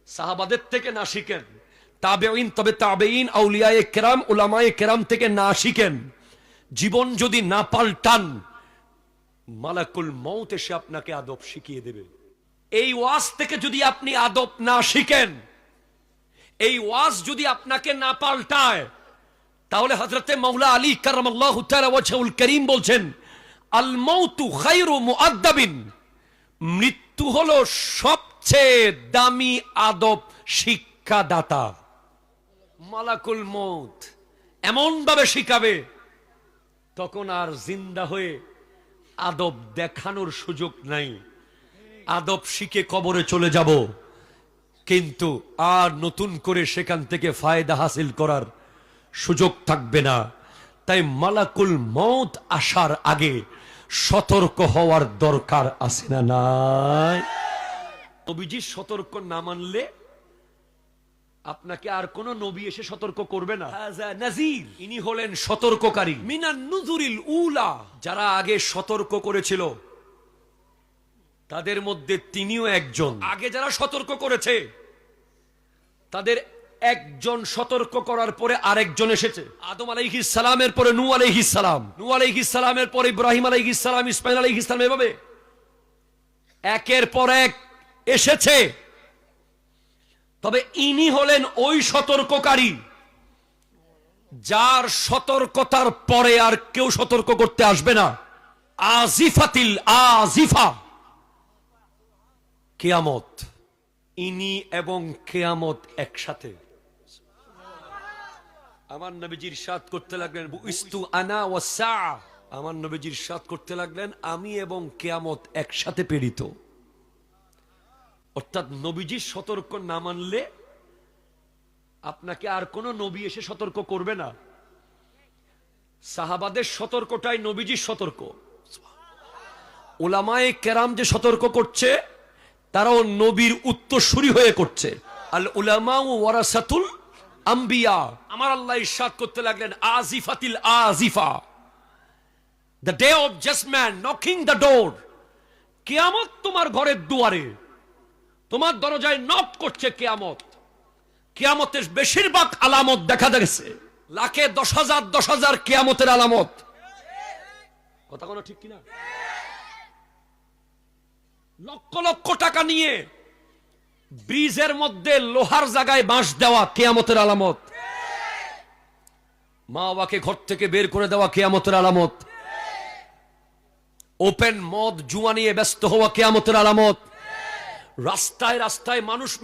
সাহাবাদের থেকে না শিখেন, তাবেঈন, তবে তাবেঈন, আউলিয়ায়ে কেরাম, উলামায়ে কেরাম থেকে না শিখেন, জীবন যদি না পাল্টান, মালাকুল মউত এসে আপনাকে আদব শিখিয়ে দেবে। এই ওয়াজ থেকে যদি আপনি আদব না শিখেন, এই ওয়াজ যদি আপনাকে না পাল্টায়, তাহলে হযরতে মাওলা আলী কারামাল্লাহু তাআলা ওয়াজহুল কারীম বলছেন, আল মাউতু খায়রু মুআদ্দাবিন, মৃত্যু হলো সবচেয়ে দামি আদব শিক্ষাদাতা। মালাকুল মউত এমন ভাবে শিখাবে, তখন আর জিন্দা হয়ে আদব দেখানোর সুযোগ নাই। আদব শিখে কবরে চলে যাব, কিন্তু আর নতুন করে সেখান থেকে ফায়দা হাসিল করার সুযোগ থাকবে না। তাই মালাকুল মউত আসার আগে সতর্ক হওয়ার দরকার আছে না নাই? নবীজি সতর্ক না মানলে আপনাকে আর কোন নবী এসে সতর্ক করবে না। হাযা নাযীর, ইনি হলেন সতর্ককারী। মিনান নুযুরিল উলা, যারা আগে সতর্ক করেছিল তাদের মধ্যে তিনিও একজন। আগে যারা সতর্ক করেছে তাদের একজন সতর্ক করার পরে আরেকজন এসেছে। আদম আলাইহিস সালামের পরে নূহ আলাইহিস সালাম, নূহ আলাইহিস সালামের পরে ইব্রাহিম আলাইহিস সালাম, ইসমাঈল আলাইহিস সালাম, এভাবে একের পর এক এসেছে। তবে ইনি হলেন ওই সতর্ককারী যার সতর্কতার পরে আর কেউ সতর্ক করতে আসবে না। আজিফাতিল আজিফা, কিয়ামত, ইনি এবং কিয়ামত একসাথে। আমার নবীজি ইরশাদ করতে লাগলেন, বুইস্তু আনা ওয়াস সাআ, আমার নবীজি ইরশাদ করতে লাগলেন, আমি এবং কিয়ামত একসাথে প্রেরিত। অর্থাৎ নবীজি সতর্ক না মানলে আপনাকে আর কোন নবী এসে সতর্ক করবে না। সাহাবাদের সতর্কটাই নবীজির সতর্ক। উলামায়ে কেরাম যে সতর্ক করছে, তারাও নবীর উত্তরসূরি হয়ে করছে। আল উলামা ওয়ারাসাতুল আম্বিয়া। আমার আল্লাহ ইরশাদ করতে লাগলেন, আজিফাতিল আজিফা, the day of judgment knocking the door. কিয়ামত তোমার ঘরের দুয়ারে, তোমার দরজায় নক করছে কিয়ামত। কিয়ামতের বেশিরভাগ আলামত দেখা গেছে, লাখে 10,000 কিয়ামতের আলামত। কথা কোনো ঠিক কিনা? লক্ষ লক্ষ টাকা নিয়ে ব্রিজের মধ্যে লোহার জায়গায় বাঁশ দেওয়া কিয়ামতের আলামত। মা বাবাকে ঘর থেকে বের করে দেওয়া কিয়ামতের আলামত। ওপেন মদ জুয়া নিয়ে ব্যস্ত হওয়া কিয়ামতের আলামত। রাস্তায় রাস্তায় মানুষ